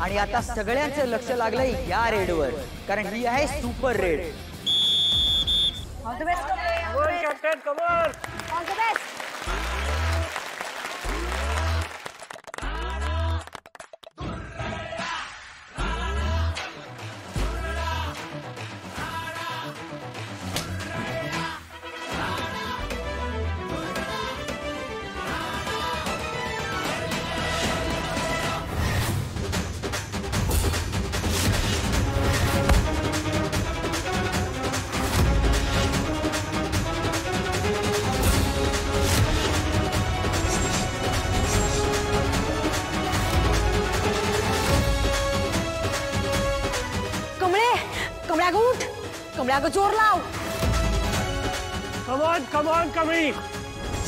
आणि आता सगळ्यांचं लक्ष लागलंय या रेडवर, कारण ही आहे super raid. All the best captain, come on, all the best. कमळ्या ग जोर लाव। कम ऑन कमळी,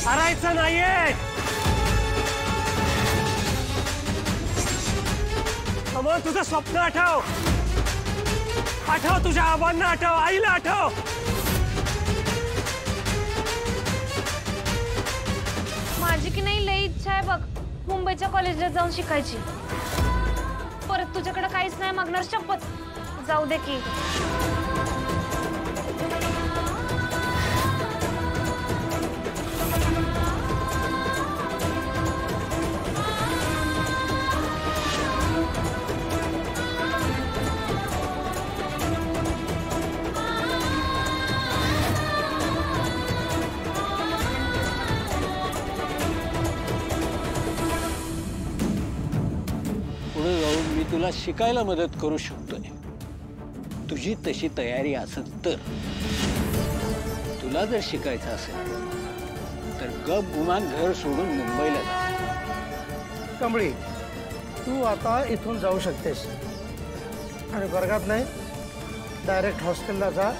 हरायचं नाहीये। कम ऑन, तुझं स्वप्न आठव, तुझ्या आबांना आठव, आईला आठव। माझी की नाही लई इच्छा आहे बघ मुंबईच्या कॉलेजला जाऊन शिकायची। परत तुझ्याकडे काहीच नाही मागणार, शपथ। जाऊ दे की। पुढे जाऊन मी तुला शिकायला मदत करू शकतोय, तुझी तशी तयारी असेल तर। तुला जर शिकायचं असेल तर गप गुमान घर सोडून मुंबईला जा। कमळी, तू आता इथून जाऊ शकतेस आणि वर्गात नाही, डायरेक्ट हॉस्टेलला जा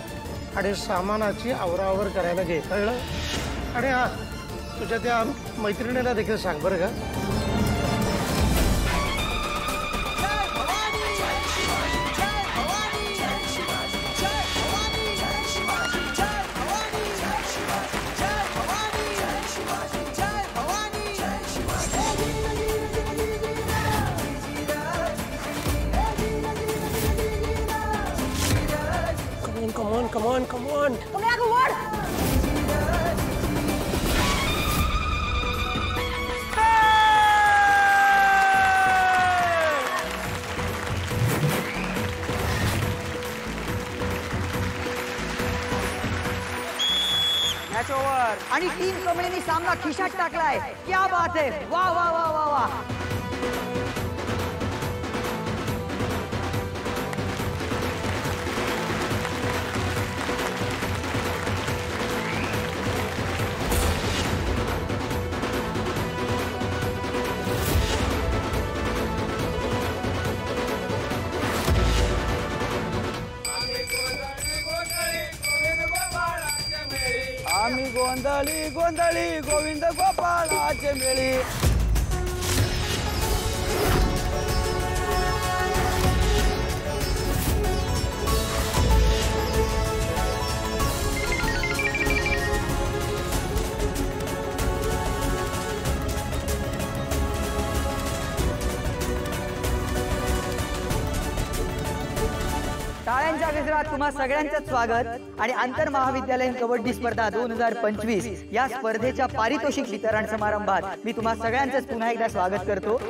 आणि सामानाची आवराआवर करायला घे, कळलं? आणि हा, तुझ्या त्या मैत्रिणीला देखील सांग बरं का। Come on. कमळ्या ग वळ। मॅच ओव्हर आणि टीम कमळीने सामना खिशात टाकलाय। क्या बात है, वाह वाह वाह वाह वाह। आम्ही गोंधळी गोविंद गोपाळाचे मेळी। टाळ्यांच्या गजरात तुम्हा सगळ्यांचं स्वागत आणि आंतर महाविद्यालयीन कबड्डी स्पर्धा 2025 या स्पर्धेच्या पारितोषिक वितरण समारंभात मी तुम्हा सगळ्यांचं पुन्हा एकदा स्वागत करतो।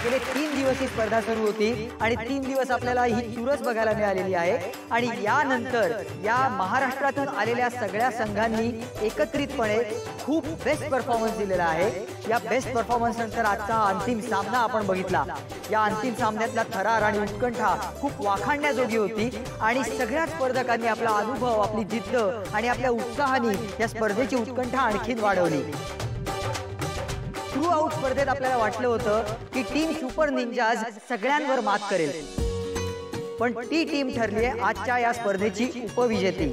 गेले 3 दिवस ही स्पर्धा सुरू होती आणि 3 दिवस आपल्याला ही चुरस बघायला मिळालेली आहे आणि यानंतर या महाराष्ट्रातून आलेल्या सगळ्या संघांनी एकत्रितपणे खूप बेस्ट परफॉर्मन्स दिलेला आहे। या बेस्ट परफॉर्मन्स नंतर आजचा अंतिम सामना आपण बघितला। या अंतिम सामन्यातला थरार आणि उत्कंठा खूप वाखाणण्याजोगी होती आणि सगळ्या स्पर्धकांनी आपला अनुभव, आपली जिद्द आणि आपल्या उत्साहाने या स्पर्धेची उत्कंठा आणखीन वाढवली। थ्रू आउट स्पर्धेत आपल्याला वाटलं होतं की टीम सुपर निंजाज सगळ्यांवर मात करेल, पण ती टीम ठरली आहे आजच्या या स्पर्धेची उपविजेती।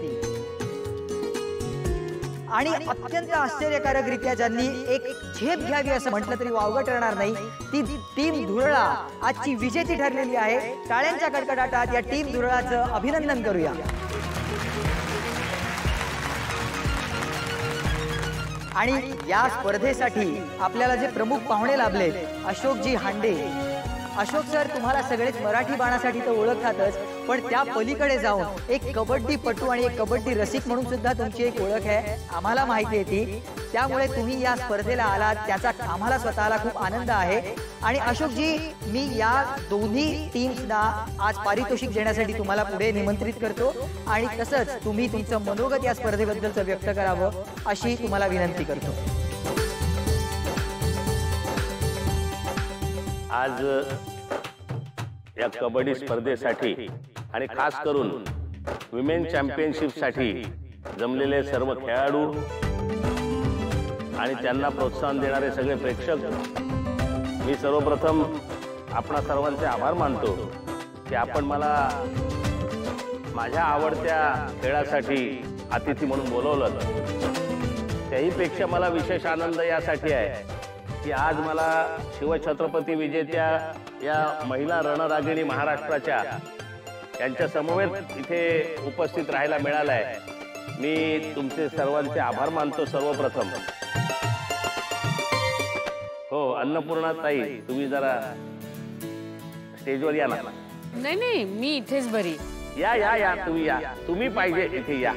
आणि अत्यंत आश्चर्यकारकरित्या ज्यांनी एक झेप घ्यावी असं म्हटलं तरी वावगं ठरणार नाही, ती टीम धुरळा आजची विजेती ठरलेली आहे। टाळ्यांच्या कडकडाटात या टीम धुरळाचं अभिनंदन करूया। आणि या स्पर्धेसाठी आपल्याला जे प्रमुख पाहुणे लाभले, अशोकजी हांडे. अशोक सर, तुम्हाला सगळेच मराठी बाणासाठी तर ओळखतातच, पण त्या पलीकडे जाऊन एक कबड्डीपटू आणि एक कबड्डी रसिक म्हणून सुद्धा तुमची एक ओळख आहे, आम्हाला माहिती आहे ती. त्यामुळे तुम्ही या स्पर्धेला आलात त्याचा आम्हाला स्वतःला खूप आनंद आहे. आणि अशोकजी, मी या दोन्ही टीम्सना आज पारितोषिक देण्यासाठी तुम्हाला पुढे निमंत्रित करतो आणि तसंच तुम्ही तुमचं मनोगत या स्पर्धेबद्दलचं व्यक्त करावं अशी तुम्हाला विनंती करतो. आज या कबड्डी स्पर्धेसाठी आणि खास करून विमेन चॅम्पियनशिपसाठी जमलेले सर्व खेळाडू आणि त्यांना प्रोत्साहन देणारे सगळे प्रेक्षक, मी सर्वप्रथम आपणा सर्वांचे आभार मानतो की आपण मला माझ्या आवडत्या खेळासाठी अतिथी म्हणून बोलवलं. त्याहीपेक्षा मला विशेष आनंद यासाठी आहे की आज मला शिवछत्रपती विजेत्या या महिला रणरागिणी महाराष्ट्राच्या यांच्या समवेत इथे उपस्थित राहायला मिळालाय. मी तुमचे सर्वांचे आभार मानतो सर्वप्रथम. हो, अन्नपूर्णा ताई, तुम्ही जरा स्टेजवर या ना. नाही नाही, मी इथेच बरी. या या या, तुम्ही या, तुम्ही पाहिजे इथे या.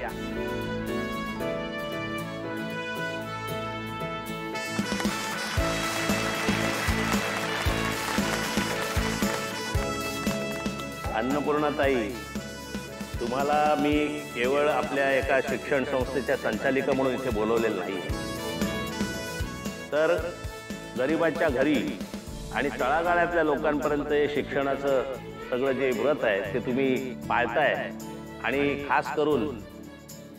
अन्नपूर्णाताई, तुम्हाला मी केवळ आपल्या एका शिक्षण संस्थेच्या संचालिका म्हणून इथे बोलवलेलं नाही, तर गरिबांच्या घरी आणि तळागाळातल्या लोकांपर्यंत शिक्षणाचं सगळं जे व्रत आहे ते तुम्ही पाळताय आणि खास करून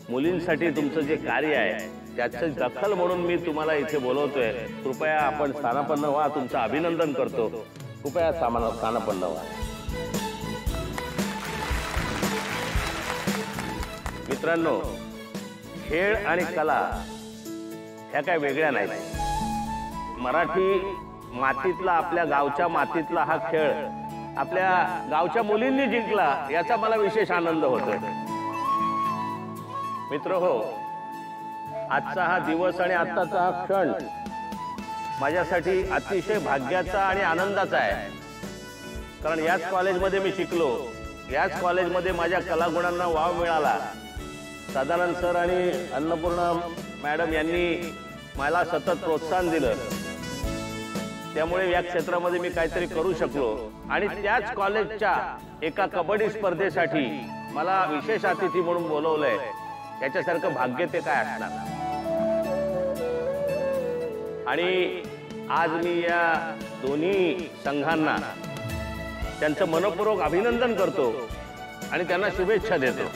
मुलींसाठी तुमचं जे कार्य आहे त्याचं दखल म्हणून मी तुम्हाला इथे बोलवतोय. कृपया आपण स्थानापन्न व्हा. तुमचं अभिनंदन करतो. कृपया स्थानापन्न व्हा. मित्रांनो, खेळ आणि कला ह्या काय वेगळ्या नाहीत. मराठी मातीतला, आपल्या गावच्या मातीतला हा खेळ आपल्या गावच्या मुलींनी जिंकला याचा मला विशेष आनंद होतोय. मित्र हो, आजचा हा दिवस आणि आत्ताचा हा क्षण माझ्यासाठी अतिशय भाग्याचा आणि आनंदाचा आहे. कारण याच कॉलेजमध्ये मी शिकलो, याच कॉलेजमध्ये माझ्या कलागुणांना वाव मिळाला. सदानंद सर आणि अन्नपूर्णा मॅडम यांनी मला सतत प्रोत्साहन दिलं. त्यामुळे या क्षेत्रामध्ये मी काहीतरी करू शकलो आणि त्याच कॉलेजच्या एका कबड्डी स्पर्धेसाठी मला विशेष अतिथी म्हणून बोलवलंय. याच्यासारखं भाग्य ते काय असणार. आणि आज मी या दोन्ही संघांना त्यांचं मनपूर्वक अभिनंदन करतो आणि त्यांना शुभेच्छा देतो.